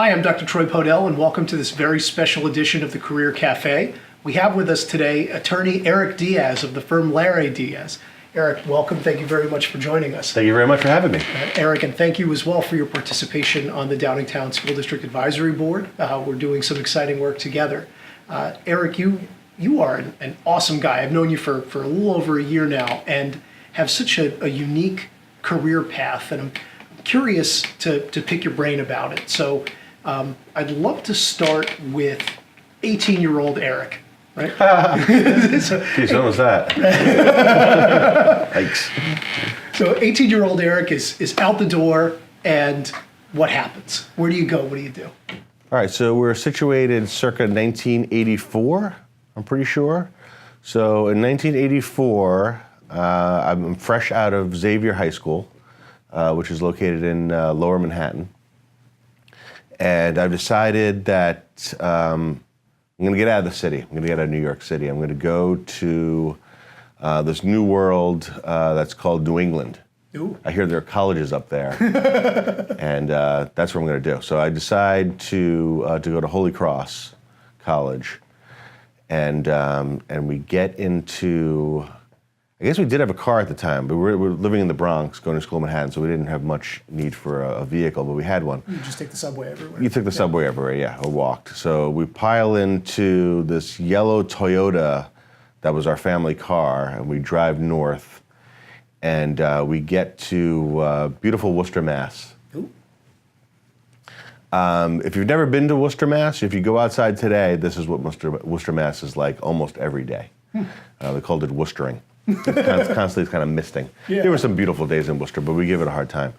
Hi, I'm Dr. Troy Podell, and welcome to this very special edition of the Career Cafe. We have with us today attorney Eric Diaz of the firm Larry Diaz. Eric, welcome. Thank you very much for joining us. Thank you very much for having me. Eric, and thank you as well for your participation on the Downingtown School District Advisory Board. We're doing some exciting work together. Eric, you are an awesome guy. I've known you for a little over a year now and have such a unique career path, and I'm curious to pick your brain about it. So I'd love to start with 18-year-old Eric, right? Geez, when was that? Yikes. So 18-year-old Eric is out the door, and what happens? Where do you go? What do you do? All right, so we're situated circa 1984, I'm pretty sure. So in 1984, I'm fresh out of Xavier High School, which is located in Lower Manhattan. And I've decided that I'm going to get out of the city. I'm going to get out of New York City. I'm going to go to this new world that's called New England. Ooh. I hear there are colleges up there, and that's what I'm going to do. So I decide to go to Holy Cross College, and we get into. I guess we did have a car at the time, but we're living in the Bronx, going to school in Manhattan, so we didn't have much need for a vehicle, but we had one. You just take the subway everywhere. You took the subway everywhere, yeah, or walked. So we pile into this yellow Toyota that was our family car, and we drive north, and we get to beautiful Worcester, Mass. Ooh. If you've never been to Worcester, Mass, if you go outside today, this is what Worcester, Mass is like almost every day. They called it Worcestering. Constantly it's kind of misting. Yeah. There were some beautiful days in Worcester, but we give it a hard time.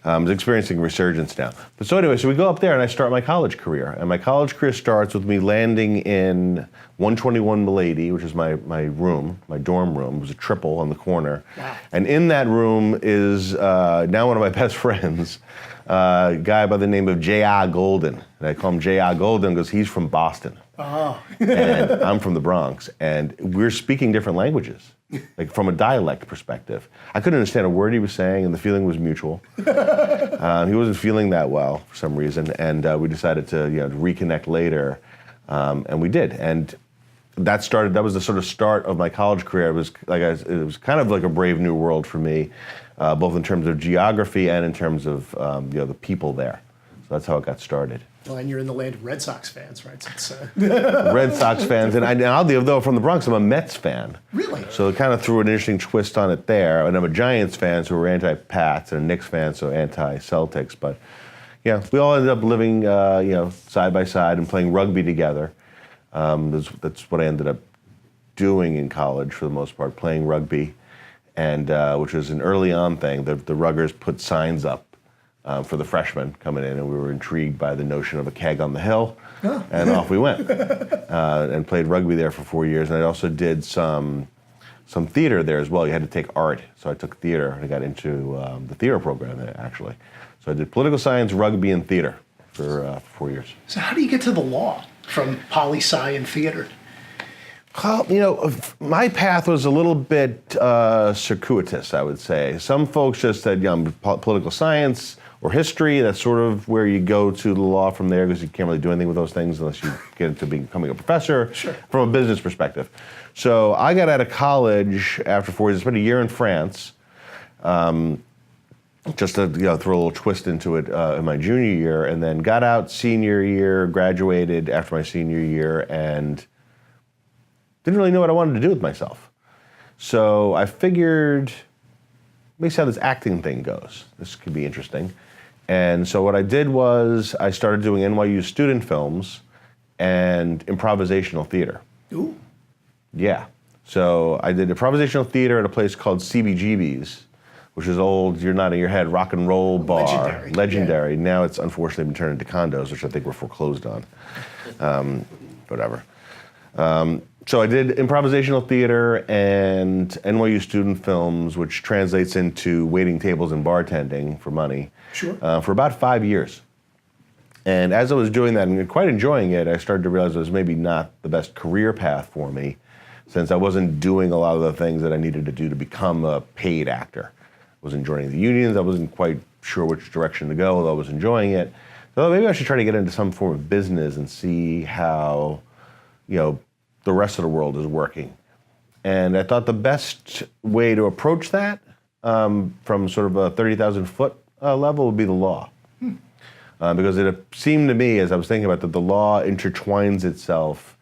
It's experiencing resurgence now. But so anyway, so we go up there and I start my college career. And my college career starts with me landing in 121 Milady, which is my room, my dorm room. It was a triple on the corner. Wow. And in that room is now one of my best friends, a guy by the name of J.R. Golden. And I call him J.R. Golden because he's from Boston. Oh. And I'm from the Bronx. And we're speaking different languages, like from a dialect perspective. I couldn't understand a word he was saying, and the feeling was mutual. He wasn't feeling that well for some reason, and we decided to reconnect later, and we did. And that was the sort of start of my college career. It was kind of like a brave new world for me, both in terms of geography and in terms of the people there. So that's how it got started. Well, and you're in the land of Red Sox fans, right? So it's, Red Sox fans, and oddly though, from the Bronx, I'm a Mets fan. Really? So it kind of threw an interesting twist on it there. And I'm a Giants fan, so we're anti-Pats, and a Knicks fan, so anti-Celtics. But yeah, we all ended up living, side by side and playing rugby together. That's what I ended up doing in college for the most part, playing rugby, and which was an early on thing. The Ruggers put signs up for the freshmen coming in, and we were intrigued by the notion of a keg on the hill, and off we went, and played rugby there for 4 years. And I also did some theater there as well. You had to take art, so I took theater, and I got into the theater program there, actually. So I did political science, rugby, and theater for 4 years. So how do you get to the law from poli-sci and theater? Well, my path was a little bit circuitous, I would say. Some folks just said, political science or history, that's sort of where you go to the law from there, because you can't really do anything with those things unless you get into becoming a professor. Sure. From a business perspective. So I got out of college after 4 years. I spent a year in France, just to throw a little twist into it in my junior year, and then got out senior year, graduated after my senior year, and didn't really know what I wanted to do with myself. So I figured, let me see how this acting thing goes. This could be interesting. And so what I did was I started doing NYU student films and improvisational theater. Ooh. Yeah. So I did improvisational theater at a place called CBGB's, which is old, you're nodding your head, rock and roll bar. Legendary. Yeah. Now it's unfortunately been turned into condos, which I think we're foreclosed on. Whatever. So I did improvisational theater and NYU student films, which translates into waiting tables and bartending for money. Sure. For about 5 years. And as I was doing that and quite enjoying it, I started to realize it was maybe not the best career path for me, since I wasn't doing a lot of the things that I needed to do to become a paid actor. I wasn't joining the unions. I wasn't quite sure which direction to go, although I was enjoying it. So maybe I should try to get into some form of business and see how, the rest of the world is working. And I thought the best way to approach that from sort of a 30,000-foot level would be the law. Because it seemed to me, as I was thinking about that, the law intertwines itself,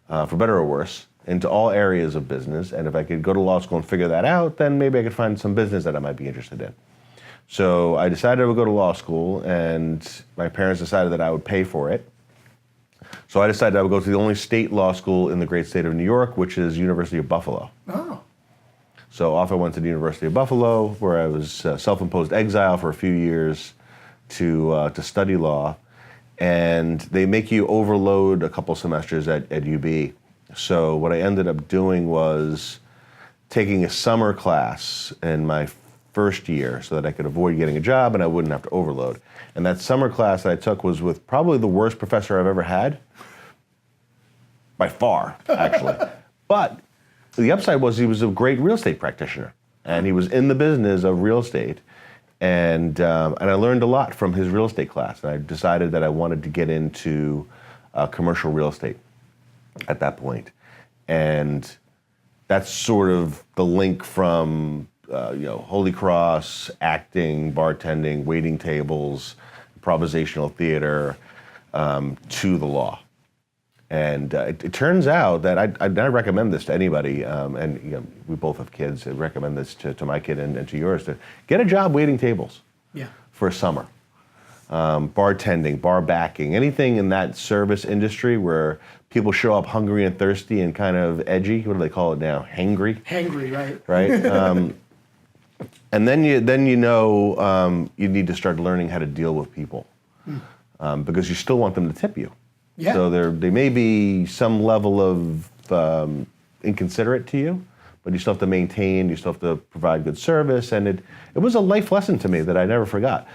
for better or worse, into all areas of business. And if I could go to law school and figure that out, then maybe I could find some business that I might be interested in. So I decided I would go to law school, and my parents decided that I would pay for it. So I decided I would go to the only state law school in the great state of New York, which is University of Buffalo. Oh. So off I went to the University of Buffalo, where I was self-imposed exile for a few years to study law. And they make you overload a couple semesters at UB. So what I ended up doing was taking a summer class in my first year so that I could avoid getting a job and I wouldn't have to overload. And that summer class that I took was with probably the worst professor I've ever had, by far, actually. But the upside was he was a great real estate practitioner, and he was in the business of real estate. And I learned a lot from his real estate class. And I decided that I wanted to get into commercial real estate at that point. And that's sort of the link from Holy Cross, acting, bartending, waiting tables, improvisational theater, to the law. And it turns out that I recommend this to anybody, and we both have kids. I recommend this to my kid and to yours, to get a job waiting tables for a summer. Bartending, bar backing, anything in that service industry where people show up hungry and thirsty and kind of edgy. What do they call it now? Hangry? Hangry, right. Right? And then you need to start learning how to deal with people, because you still want them to tip you. Yeah. So they may be some level of inconsiderate to you, but you still have to maintain, you still have to provide good service. And it was a life lesson to me that I never forgot.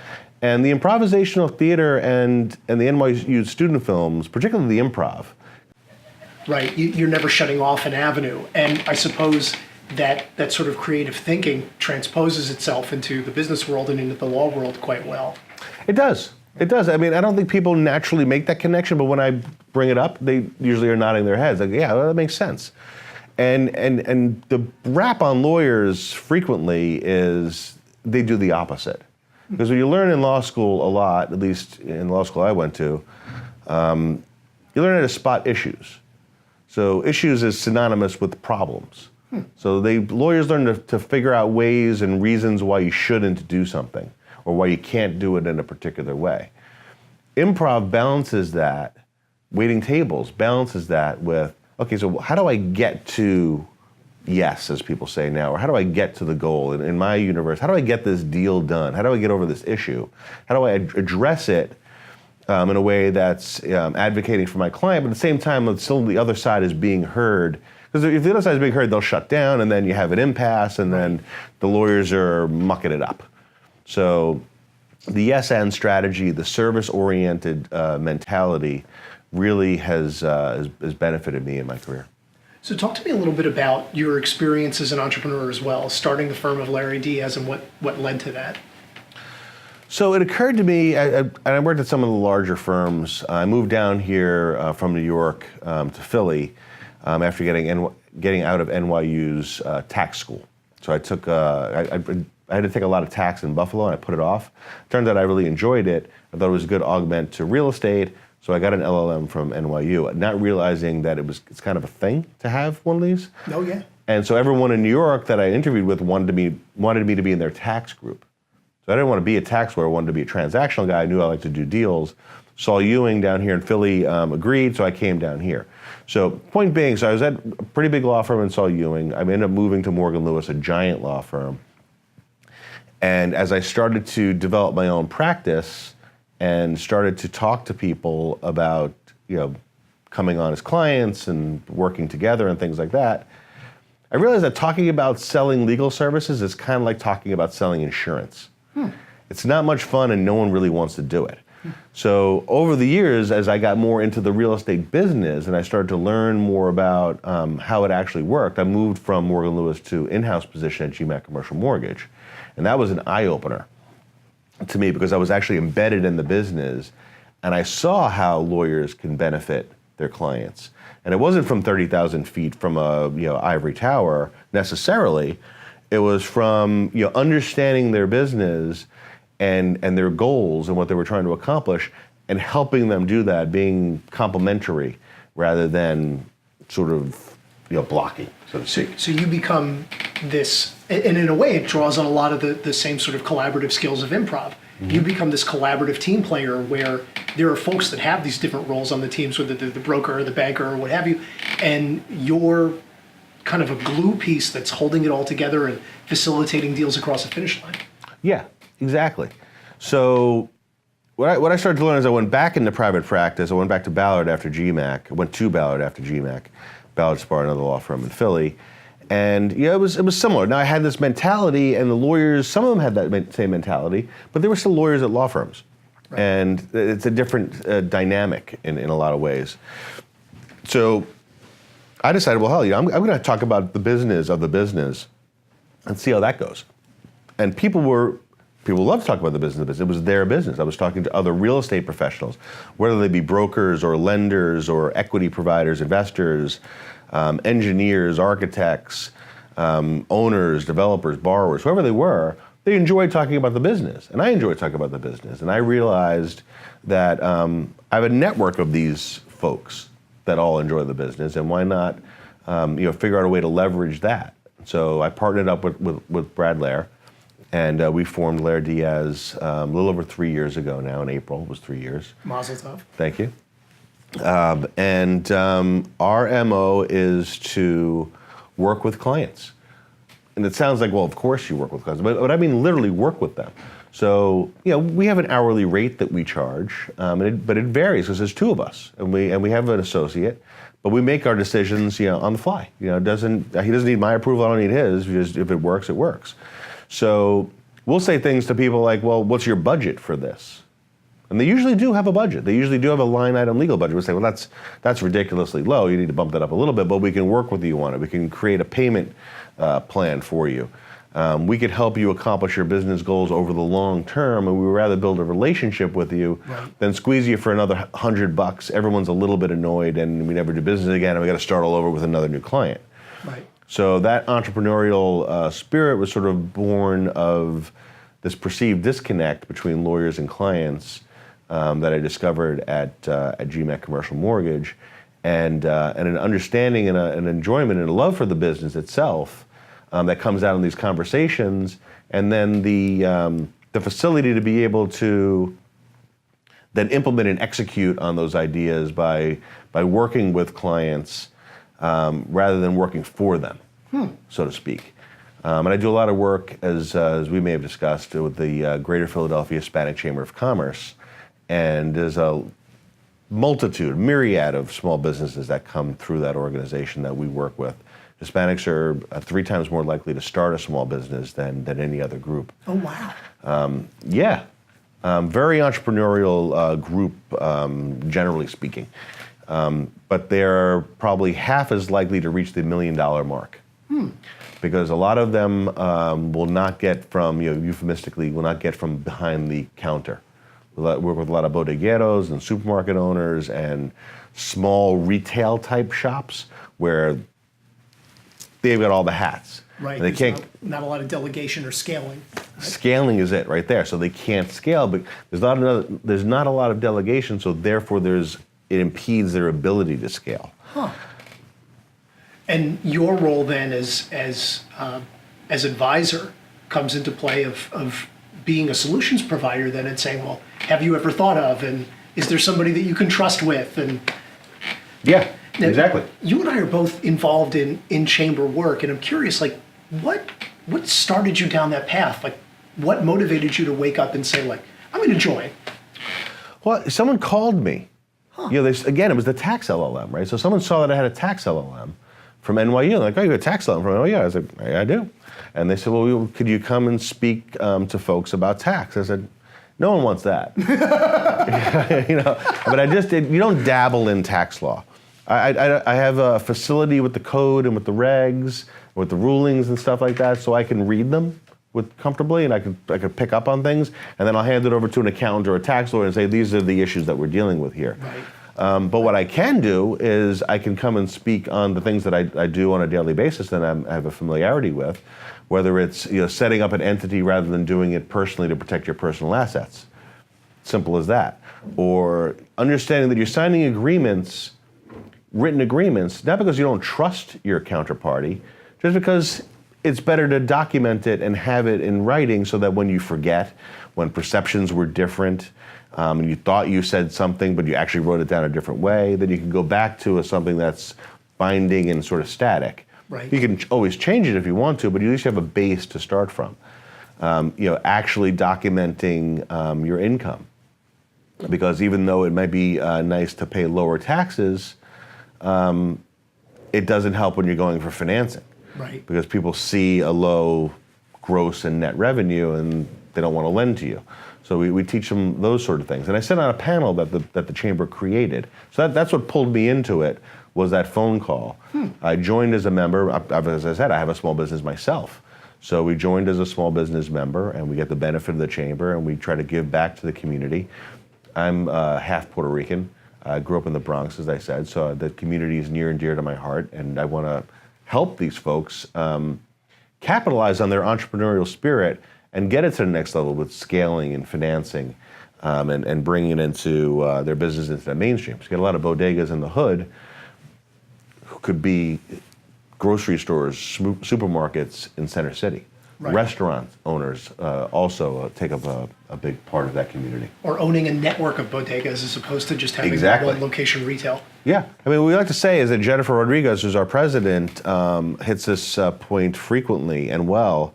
And the improvisational theater and the NYU student films, particularly the improv. Right, you're never shutting off an avenue. And I suppose that sort of creative thinking transposes itself into the business world and into the law world quite well. It does. It does. I mean, I don't think people naturally make that connection, but when I bring it up, they usually are nodding their heads like, yeah, well, that makes sense. And the rap on lawyers frequently is they do the opposite. Because when you learn in law school a lot, at least in law school I went to, you learn how to spot issues. So issues is synonymous with problems. So lawyers learn to figure out ways and reasons why you shouldn't do something, or why you can't do it in a particular way. Improv balances that, waiting tables balances that with, okay, so how do I get to yes, as people say now, or how do I get to the goal? In my universe, how do I get this deal done? How do I get over this issue? How do I address it in a way that's advocating for my client, but at the same time, still the other side is being heard? Because if the other side is being heard, they'll shut down, and then you have an impasse, and then the lawyers are mucking it up. So the yes and strategy, the service-oriented mentality, really has benefited me in my career. So talk to me a little bit about your experience as an entrepreneur as well, starting the firm of Larry Diaz, and what led to that. So it occurred to me, and I worked at some of the larger firms. I moved down here from New York to Philly after getting out of NYU's tax school. So I took I had to take a lot of tax in Buffalo, and I put it off. Turned out I really enjoyed it. I thought it was a good augment to real estate, so I got an LLM from NYU, not realizing that it's kind of a thing to have one of these. Oh yeah. And so everyone in New York that I interviewed with wanted me to be in their tax group. So I didn't want to be a tax lawyer, I wanted to be a transactional guy. I knew I liked to do deals. Saul Ewing down here in Philly agreed, so I came down here. So point being, so I was at a pretty big law firm in Saul Ewing. I ended up moving to Morgan Lewis, a giant law firm. And as I started to develop my own practice and started to talk to people about, coming on as clients and working together and things like that, I realized that talking about selling legal services is kind of like talking about selling insurance. It's not much fun, and no one really wants to do it. So over the years, as I got more into the real estate business and I started to learn more about how it actually worked, I moved from Morgan Lewis to in-house position at GMAT Commercial Mortgage. And that was an eye-opener to me because I was actually embedded in the business and I saw how lawyers can benefit their clients. And it wasn't from 30,000 feet from a ivory tower necessarily. It was from understanding their business and their goals and what they were trying to accomplish, and helping them do that, being complementary rather than sort of blocking, so to speak. So you become this, and in a way it draws on a lot of the same sort of collaborative skills of improv. Mm-hmm. You become this collaborative team player where there are folks that have these different roles on the teams, whether they're the broker or the banker or what have you, and you're kind of a glue piece that's holding it all together and facilitating deals across the finish line. Yeah, exactly. So what I started to learn is I went back into private practice. I went back to Ballard after GMAC. I went to Ballard after GMAC. Ballard Spar, another law firm in Philly. And it was similar. Now I had this mentality, and the lawyers, some of them had that same mentality, but they were still lawyers at law firms. Right. And it's a different dynamic in a lot of ways. So I decided, well, hell, I'm going to talk about the business of the business and see how that goes. And people love to talk about the business of the business. It was their business. I was talking to other real estate professionals, whether they be brokers or lenders or equity providers, investors, engineers, architects, owners, developers, borrowers, whoever they were. They enjoyed talking about the business, and I enjoyed talking about the business. And I realized that I have a network of these folks that all enjoy the business, and why not figure out a way to leverage that. So I partnered up with Brad Lair, and we formed Lair Diaz a little over 3 years ago now. In April, it was 3 years. Mazel tov. Thank you. And our MO is to work with clients. And it sounds like, well, of course you work with clients, but I mean literally work with them. So, we have an hourly rate that we charge, but it varies because there's two of us, and we have an associate, but we make our decisions, on the fly. He doesn't need my approval, I don't need his. Just if it works, it works. So we'll say things to people like, well, what's your budget for this? And they usually do have a budget. They usually do have a line item legal budget. We say, well, that's ridiculously low. You need to bump that up a little bit, but we can work with you on it. We can create a payment plan for you. We could help you accomplish your business goals over the long term, and we would rather build a relationship with you than squeeze you for another $100. Everyone's a little bit annoyed, and we never do business again, and we got to start all over with another new client. Right. So that entrepreneurial spirit was sort of born of this perceived disconnect between lawyers and clients that I discovered at GMAC Commercial Mortgage, and an understanding and an enjoyment and a love for the business itself that comes out in these conversations, and then the facility to be able to then implement and execute on those ideas by working with clients rather than working for them, so to speak. And I do a lot of work, as we may have discussed, with the Greater Philadelphia Hispanic Chamber of Commerce, and there's a myriad of small businesses that come through that organization that we work with. Hispanics are 3 times more likely to start a small business than any other group. Oh, wow. Yeah. Very entrepreneurial group, generally speaking. But they're probably half as likely to reach the $1 million mark. Because a lot of them will not get from, euphemistically, will not get from behind the counter. We work with a lot of bodegueros and supermarket owners and small retail type shops where they've got all the hats. Right. And they can't. Not a lot of delegation or scaling. Right? Scaling is it right there. So they can't scale, but there's not a lot of delegation. So therefore, it impedes their ability to scale. Huh. And your role then as advisor comes into play of being a solutions provider then, and saying, well, have you ever thought of, and is there somebody that you can trust with? And yeah, now, exactly. You and I are both involved in chamber work, and I'm curious, like, what started you down that path? Like, what motivated you to wake up and say, like, I'm going to join? Well, someone called me. Huh. It was the tax LLM, right? So someone saw that I had a tax LLM from NYU. Like, oh, you have a tax LLM from NYU? I was like, I do. And they said, well, could you come and speak to folks about tax? I said, no one wants that. But I just did. You don't dabble in tax law. I have a facility with the code and with the regs, with the rulings and stuff like that, so I can read them. with comfortably, and I could pick up on things, and then I'll hand it over to an accountant or a tax lawyer and say, these are the issues that we're dealing with here. Right. But what I can do is I can come and speak on the things that I do on a daily basis that I have a familiarity with, whether it's setting up an entity rather than doing it personally to protect your personal assets. Simple as that. Or understanding that you're signing agreements, written agreements, not because you don't trust your counterparty, just because it's better to document it and have it in writing so that when you forget, when perceptions were different, and you thought you said something but you actually wrote it down a different way, then you can go back to something that's binding and sort of static. Right. You can always change it if you want to, but you at least have a base to start from. Actually documenting your income. Because even though it might be nice to pay lower taxes, it doesn't help when you're going for financing. Right. Because people see a low gross and net revenue and they don't want to lend to you. So we teach them those sort of things. And I sit on a panel that the chamber created. So that's what pulled me into it, was that phone call. I joined as a member. As I said, I have a small business myself. So we joined as a small business member, and we get the benefit of the chamber, and we try to give back to the community. I'm half Puerto Rican. I grew up in the Bronx, as I said, so the community is near and dear to my heart, and I want to help these folks capitalize on their entrepreneurial spirit and get it to the next level with scaling and financing and bringing it into their business into the mainstream. So you get a lot of bodegas in the hood who could be grocery stores, supermarkets in Center City. Right. Restaurant owners also take up a big part of that community. Or owning a network of bodegas as opposed to just having Exactly. one location retail. Yeah, I mean, what we like to say is that Jennifer Rodriguez, who's our president, hits this point frequently and well,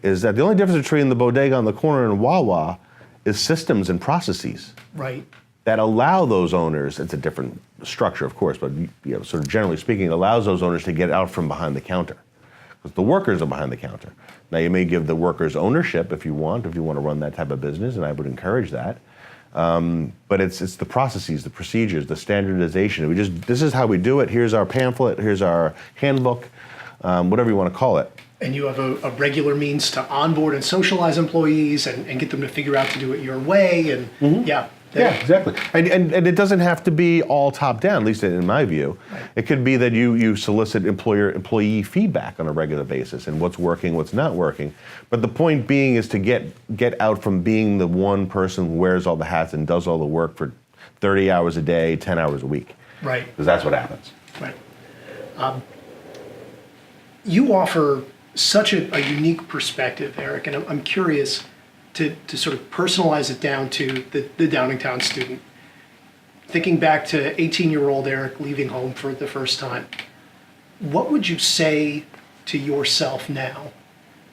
is that the only difference between the bodega on the corner and Wawa is systems and processes Right. that allow those owners, it's a different structure, of course, but sort of generally speaking, it allows those owners to get out from behind the counter. Because the workers are behind the counter. Now, you may give the workers ownership if you want to run that type of business, and I would encourage that. But it's the processes, the procedures, the standardization. This is how we do it. Here's our pamphlet. Here's our handbook, whatever you want to call it. And you have a regular means to onboard and socialize employees and get them to figure out to do it your way. And yeah. Yeah, exactly. And it doesn't have to be all top down, at least in my view. Right. It could be that you solicit employee feedback on a regular basis and what's working, what's not working. But the point being is to get out from being the one person who wears all the hats and does all the work for 30 hours a day, 10 hours a week. Right. Because that's what happens. Right. You offer such a unique perspective, Eric, and I'm curious to sort of personalize it down to the Downingtown student. Thinking back to 18-year-old Eric leaving home for the first time, what would you say to yourself now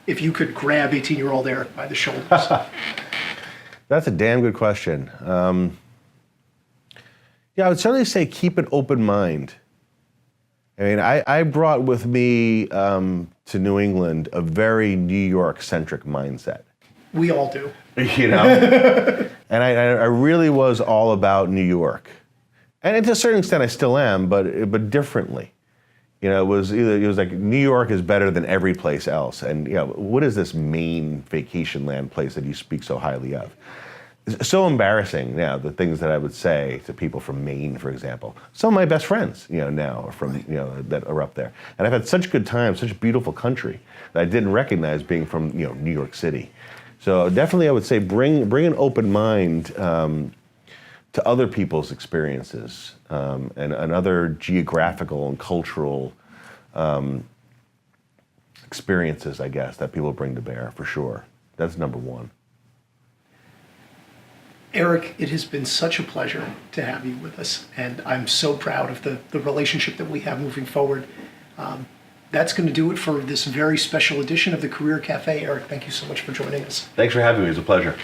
if you could grab 18-year-old Eric by the shoulders? That's a damn good question. Yeah, I would certainly say keep an open mind. I mean, I brought with me to New England a very New York-centric mindset. We all do. And I really was all about New York. And to a certain extent I still am, but differently. It was like New York is better than every place else. And what is this Maine vacation land place that you speak so highly of? It's so embarrassing now, the things that I would say to people from Maine, for example. Some of my best friends, now are from, that are up there. And I've had such good times, such a beautiful country that I didn't recognize being from, New York City. So definitely I would say bring an open mind to other people's experiences and other geographical and cultural experiences, I guess, that people bring to bear, for sure. That's number one. Eric, it has been such a pleasure to have you with us, and I'm so proud of the relationship that we have moving forward. That's going to do it for this very special edition of the Career Cafe. Eric, thank you so much for joining us. Thanks for having me. It was a pleasure.